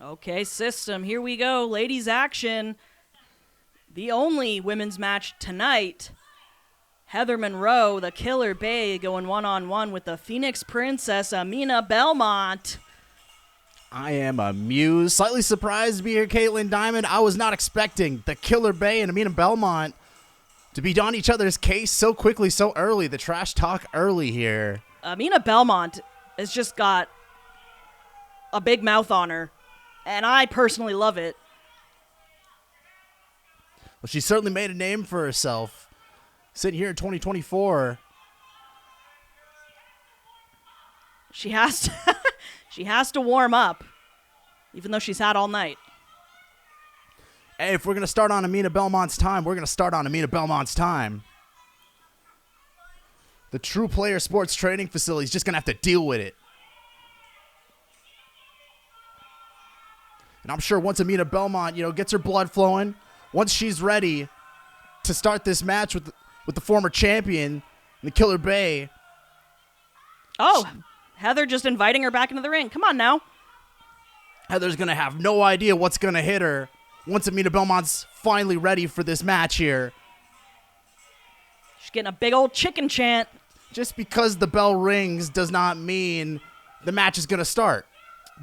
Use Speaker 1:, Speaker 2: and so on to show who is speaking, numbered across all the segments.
Speaker 1: Okay, system, here we go. Ladies action. The only women's match tonight. Heather Monroe, the Killer Bay, going one-on-one with the Phoenix Princess, Aminah Belmont.
Speaker 2: I am amused, slightly surprised to be here, Caitlin Diamond. I was not expecting the Killer Bay and Aminah Belmont to be on each other's case so quickly, so early. The trash talk early here.
Speaker 1: Aminah Belmont has just got a big mouth on her, and I personally love it.
Speaker 2: Well, she certainly made a name for herself. Sitting here in 2024.
Speaker 1: She has to warm up, even though she's had all night.
Speaker 2: Hey, if we're going to start on Aminah Belmont's time, we're going to start on Aminah Belmont's time. The True Player Sports Training Facility is just going to have to deal with it. And I'm sure once Aminah Belmont, gets her blood flowing, once she's ready to start this match with the former champion, the Killer Bay.
Speaker 1: Oh, Heather just inviting her back into the ring. Come on now.
Speaker 2: Heather's going to have no idea what's going to hit her once Aminah Belmont's finally ready for this match here.
Speaker 1: She's getting a big old chicken chant.
Speaker 2: Just because the bell rings does not mean the match is going to start.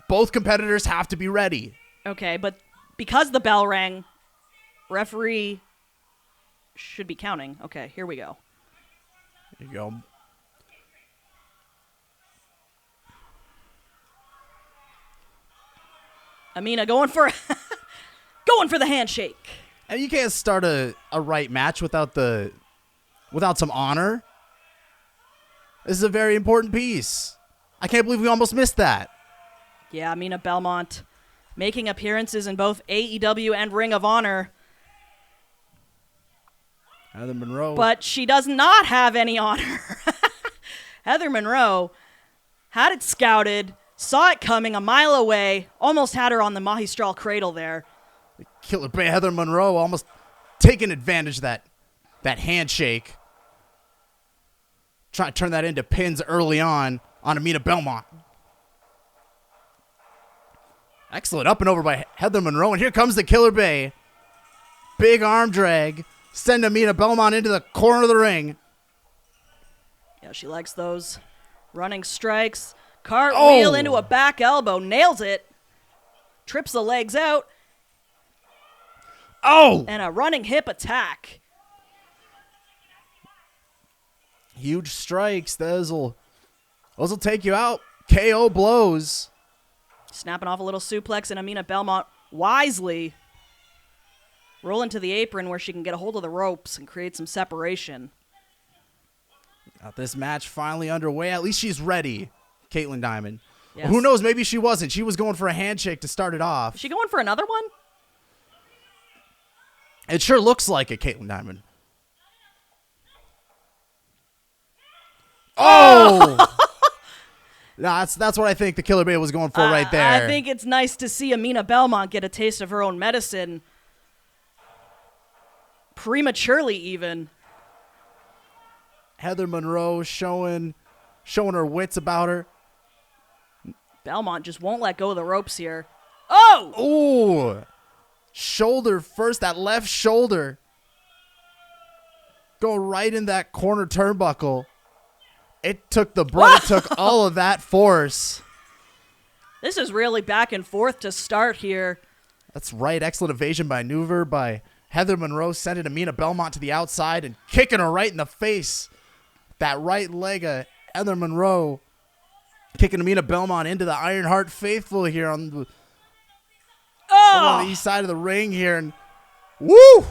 Speaker 2: Both competitors have to be ready.
Speaker 1: Okay, but because the bell rang, referee should be counting. Okay, here we go.
Speaker 2: There you go.
Speaker 1: Aminah going for the handshake.
Speaker 2: And you can't start a right match without some honor. This is a very important piece. I can't believe we almost missed that.
Speaker 1: Yeah, Aminah Belmont making appearances in both AEW and Ring of Honor.
Speaker 2: Heather Monroe.
Speaker 1: But she does not have any honor. Heather Monroe had it scouted, saw it coming a mile away, almost had her on the Magistral cradle there.
Speaker 2: The Killer Bay, Heather Monroe, almost taking advantage of that handshake. Trying to turn that into pins early on Aminah Belmont. Excellent up and over by Heather Monroe. And here comes the Killer Bay. Big arm drag. Send Aminah Belmont into the corner of the ring.
Speaker 1: Yeah, she likes those running strikes. Cartwheel into a back elbow. Nails it. Trips the legs out.
Speaker 2: Oh!
Speaker 1: And a running hip attack.
Speaker 2: Huge strikes. Those'll take you out. KO blows.
Speaker 1: Snapping off a little suplex, and Aminah Belmont wisely rolling to the apron where she can get a hold of the ropes and create some separation.
Speaker 2: Got this match finally underway. At least she's ready, Caitlin Diamond.
Speaker 1: Yes.
Speaker 2: Who knows? Maybe she wasn't. She was going for a handshake to start it off.
Speaker 1: Is she going for another one?
Speaker 2: It sure looks like it, Caitlin Diamond. Oh! No, that's what I think the Killer Bay was going for right there.
Speaker 1: I think it's nice to see Aminah Belmont get a taste of her own medicine. Prematurely, even.
Speaker 2: Heather Monroe showing her wits about her.
Speaker 1: Belmont just won't let go of the ropes here. Oh!
Speaker 2: Ooh! Shoulder first, that left shoulder. Go right in that corner turnbuckle. It took the brunt. It took all of that force.
Speaker 1: This is really back and forth to start here.
Speaker 2: That's right. Excellent evasion maneuver by Heather Monroe, sending Aminah Belmont to the outside and kicking her right in the face. That right leg of Heather Monroe kicking Aminah Belmont into the Ironheart Faithful here on the east side of the ring here. And woo!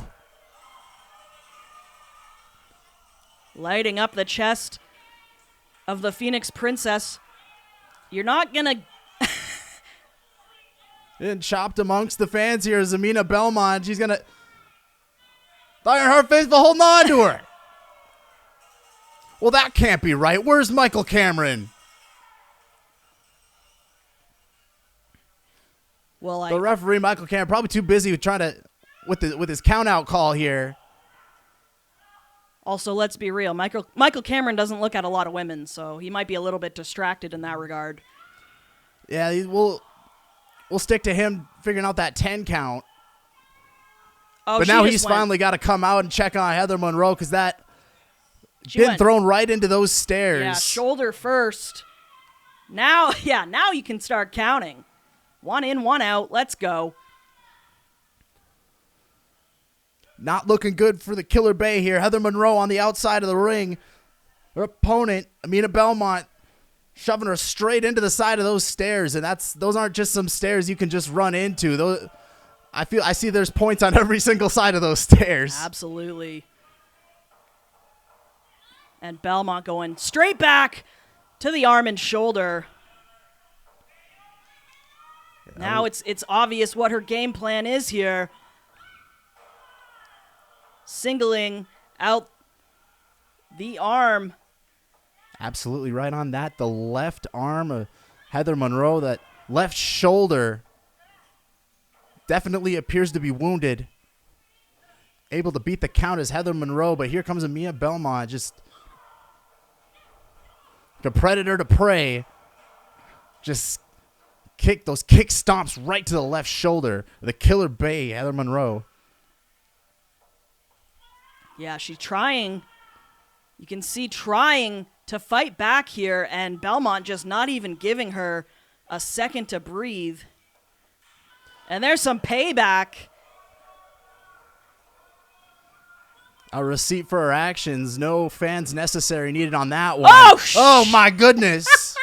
Speaker 1: Lighting up the chest of the Phoenix Princess. You're not going to...
Speaker 2: And chopped amongst the fans here is Aminah Belmont. She's going to... The Ironheart Faithful holding on to her. Well, that can't be right. Where's Michael Cameron?
Speaker 1: Well,
Speaker 2: The referee, Michael Cameron, probably too busy with his count-out call here.
Speaker 1: Also, let's be real. Michael Cameron doesn't look at a lot of women, so he might be a little bit distracted in that regard.
Speaker 2: Yeah, we'll stick to him figuring out that 10 count.
Speaker 1: Oh,
Speaker 2: But
Speaker 1: she
Speaker 2: now
Speaker 1: just
Speaker 2: he's
Speaker 1: went-
Speaker 2: finally got to come out and check on Heather Monroe because that
Speaker 1: she
Speaker 2: been
Speaker 1: went-
Speaker 2: thrown right into those stairs.
Speaker 1: Yeah, shoulder first. Now you can start counting. 1 in, 1 out. Let's go.
Speaker 2: Not looking good for the Killer Bay here. Heather Monroe on the outside of the ring. Her opponent, Aminah Belmont, shoving her straight into the side of those stairs, and those aren't just some stairs you can just run into. I see there's points on every single side of those stairs.
Speaker 1: Absolutely. And Belmont going straight back to the arm and shoulder. Now it's obvious what her game plan is here. Singling out the arm.
Speaker 2: Absolutely right on that. The left arm of Heather Monroe, that left shoulder, definitely appears to be wounded. Able to beat the count as Heather Monroe, but here comes Aminah Belmont, just the predator to prey. Just those kick stomps right to the left shoulder. The Killer Bay, Heather Monroe.
Speaker 1: Yeah, she's trying. You can see trying to fight back here, and Belmont just not even giving her a second to breathe. And there's some payback.
Speaker 2: A receipt for her actions. No fans necessary needed on that one. Oh my goodness.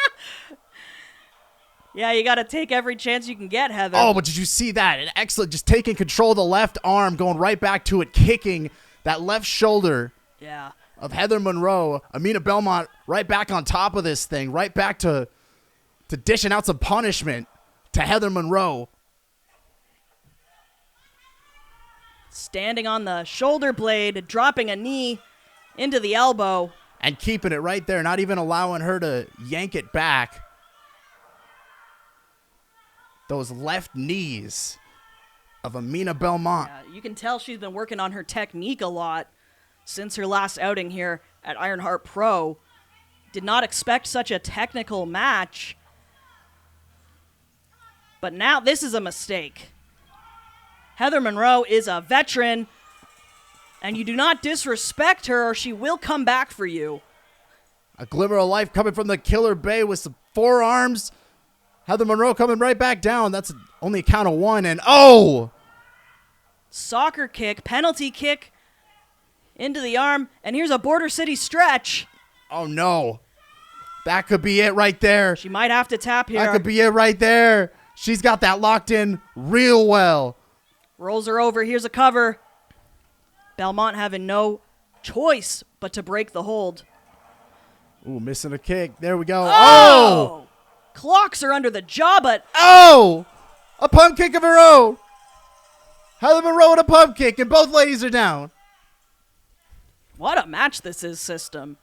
Speaker 1: Yeah, you got to take every chance you can get, Heather.
Speaker 2: Oh, but did you see that? An excellent, just taking control of the left arm, going right back to it, kicking that left shoulder
Speaker 1: Yeah.
Speaker 2: of Heather Monroe. Aminah Belmont right back on top of this thing, right back to dishing out some punishment to Heather Monroe.
Speaker 1: Standing on the shoulder blade, dropping a knee into the elbow.
Speaker 2: And keeping it right there, not even allowing her to yank it back. Those left knees of Aminah Belmont.
Speaker 1: You can tell she's been working on her technique a lot since her last outing here at Ironheart Pro. Did not expect such a technical match. But now this is a mistake. Heather Monroe is a veteran, and you do not disrespect her or she will come back for you.
Speaker 2: A glimmer of life coming from the Killer Bay with some forearms. Heather Monroe coming right back down. That's only a count of 1. And
Speaker 1: Soccer kick, penalty kick into the arm, and here's a Border City stretch.
Speaker 2: oh no. That could be it right there.
Speaker 1: She might have to tap here.
Speaker 2: That could be it right there. She's got that locked in real well.
Speaker 1: Rolls her over. Here's a cover. Belmont having no choice but to break the hold.
Speaker 2: Ooh, missing a kick. There we go.
Speaker 1: Oh! Clocks her under the jaw, but
Speaker 2: A pump kick of her own. Heather Monroe with a pump kick, and both ladies are down.
Speaker 1: what a match this is, system.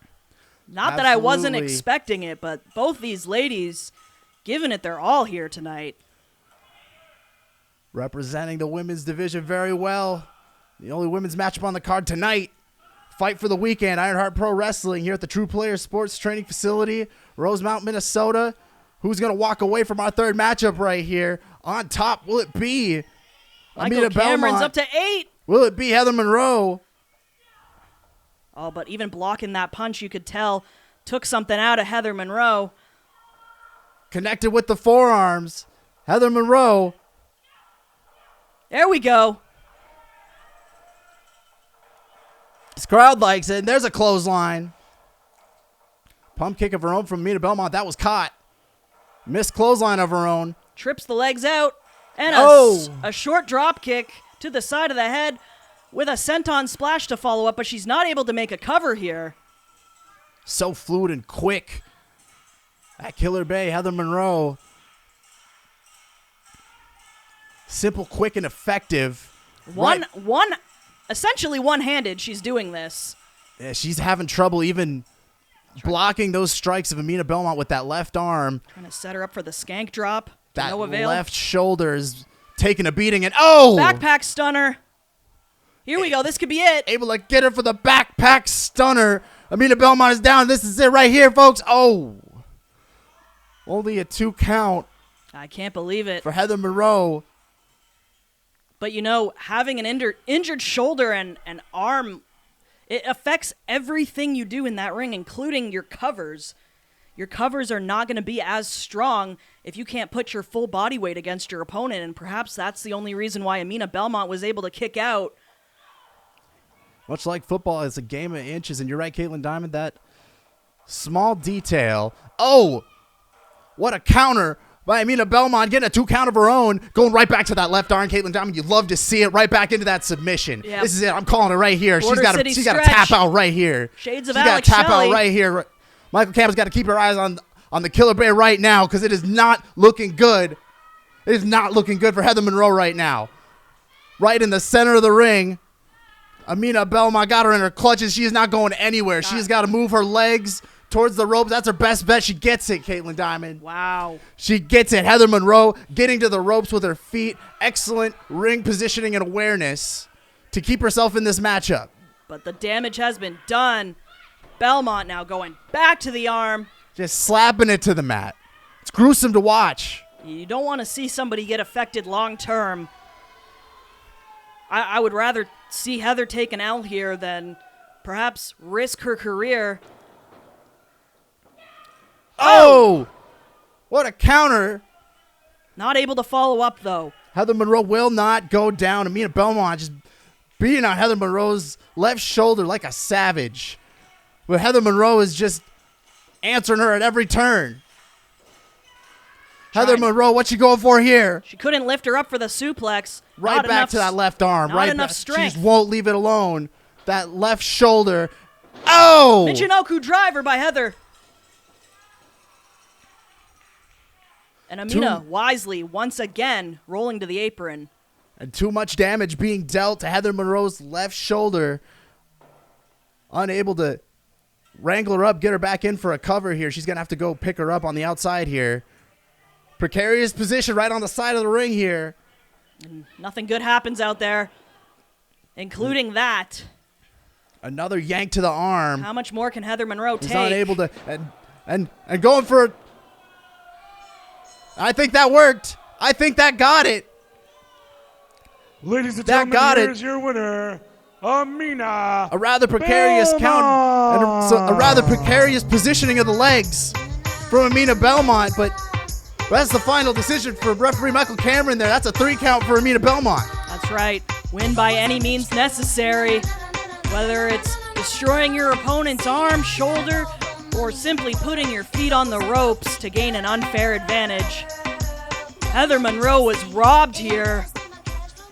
Speaker 1: Not that I wasn't
Speaker 2: Absolutely.
Speaker 1: expecting it, but both these ladies giving it their all here tonight.
Speaker 2: Representing the women's division very well. The only women's matchup on the card tonight. Fight for the weekend. Ironheart Pro Wrestling here at the True Player Sports Training Facility, Rosemount, Minnesota. Who's going to walk away from our third matchup right here? On top, will it be
Speaker 1: Michael
Speaker 2: Aminah
Speaker 1: Cameron's
Speaker 2: Belmont?
Speaker 1: up to 8.
Speaker 2: Will it be Heather Monroe?
Speaker 1: Oh, but even blocking that punch, you could tell, took something out of Heather Monroe.
Speaker 2: Connected with the forearms. Heather Monroe.
Speaker 1: There we go.
Speaker 2: This crowd likes it. And there's a clothesline. Pump kick of her own from Aminah Belmont. That was caught. Missed clothesline of her own.
Speaker 1: Trips the legs out. And a short drop kick to the side of the head with a senton splash to follow up, but she's not able to make a cover here.
Speaker 2: So fluid and quick. At Killer Bay, Heather Monroe. Simple, quick, and effective.
Speaker 1: Essentially one-handed, she's doing this.
Speaker 2: Yeah, she's having trouble even blocking those strikes of Aminah Belmont with that left arm.
Speaker 1: Trying to set her up for the skank drop.
Speaker 2: That
Speaker 1: No avail.
Speaker 2: left shoulder is taking a beating, and oh!
Speaker 1: Backpack stunner. Here we go. This could be it.
Speaker 2: Able to get her for the backpack stunner. Aminah Belmont is down. This is it right here, folks. Oh! Only a 2 count.
Speaker 1: I can't believe it.
Speaker 2: for Heather Monroe.
Speaker 1: But, having an injured shoulder and arm, it affects everything you do in that ring, including your covers. Your covers are not going to be as strong if you can't put your full body weight against your opponent, and perhaps that's the only reason why Aminah Belmont was able to kick out.
Speaker 2: Much like football, it's a game of inches, and you're right, Caitlin Diamond, that small detail. Oh, what a counter by Aminah Belmont, getting a 2 count of her own, going right back to that left arm. Caitlin Diamond, you love to see it, right back into that submission.
Speaker 1: Yep.
Speaker 2: This is it. I'm calling it right here.
Speaker 1: Border
Speaker 2: She's got to tap out right here.
Speaker 1: Shades of
Speaker 2: She's got
Speaker 1: Alex
Speaker 2: to tap
Speaker 1: Shelley.
Speaker 2: out right here. Michael Campbell's got to keep her eyes on the Killer Bay right now because it is not looking good. It is not looking good for Heather Monroe right now. Right in the center of the ring. Aminah Belmont got her in her clutches. She is not going anywhere. She's got to move her legs towards the ropes. That's her best bet. She gets it, Caitlin Diamond.
Speaker 1: Wow.
Speaker 2: She gets it. Heather Monroe getting to the ropes with her feet. Excellent ring positioning and awareness to keep herself in this matchup.
Speaker 1: But the damage has been done. Belmont now going back to the arm.
Speaker 2: Just slapping it to the mat. It's gruesome to watch.
Speaker 1: You don't want to see somebody get affected long term. I would rather see Heather take an L here than perhaps risk her career.
Speaker 2: Oh! What a counter.
Speaker 1: Not able to follow up, though.
Speaker 2: Heather Monroe will not go down. Aminah Belmont just beating on Heather Monroe's left shoulder like a savage. But Heather Monroe is just answering her at every turn. Heather Monroe, what's she going for here?
Speaker 1: She couldn't lift her up for the suplex.
Speaker 2: Right
Speaker 1: Not
Speaker 2: back
Speaker 1: enough,
Speaker 2: to that left arm.
Speaker 1: not
Speaker 2: Right
Speaker 1: enough
Speaker 2: back. She
Speaker 1: strength.
Speaker 2: just won't leave it alone. That left shoulder. Oh!
Speaker 1: Michinoku driver by Heather. And Aminah wisely, once again, rolling to the apron.
Speaker 2: And too much damage being dealt to Heather Monroe's left shoulder. Unable to wrangle her up, get her back in for a cover here. She's going to have to go pick her up on the outside here. Precarious position right on the side of the ring here.
Speaker 1: And nothing good happens out there, including that.
Speaker 2: Another yank to the arm.
Speaker 1: How much more can Heather Monroe
Speaker 2: He's
Speaker 1: take?
Speaker 2: unable to, and going for, I think that worked. I think that got it.
Speaker 3: Ladies and
Speaker 2: That
Speaker 3: gentlemen,
Speaker 2: got
Speaker 3: here's your winner, Aminah.
Speaker 2: A rather precarious count, and a rather precarious positioning of the legs from Aminah Belmont, but that's the final decision for referee Michael Cameron there. That's a 3 count for Aminah Belmont.
Speaker 1: That's right. Win by any means necessary. Whether it's destroying your opponent's arm, shoulder, or simply putting your feet on the ropes to gain an unfair advantage. Heather Monroe was robbed here.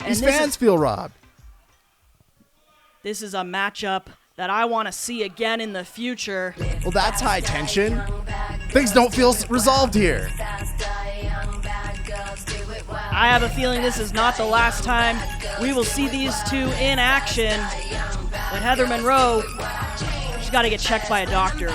Speaker 1: And
Speaker 2: These fans feel robbed.
Speaker 1: This is a matchup that I want to see again in the future.
Speaker 2: Well, that's high tension. Things don't feel resolved here.
Speaker 1: I have a feeling this is not the last time we will see these two in action. But Heather Monroe, she's got to get checked by a doctor.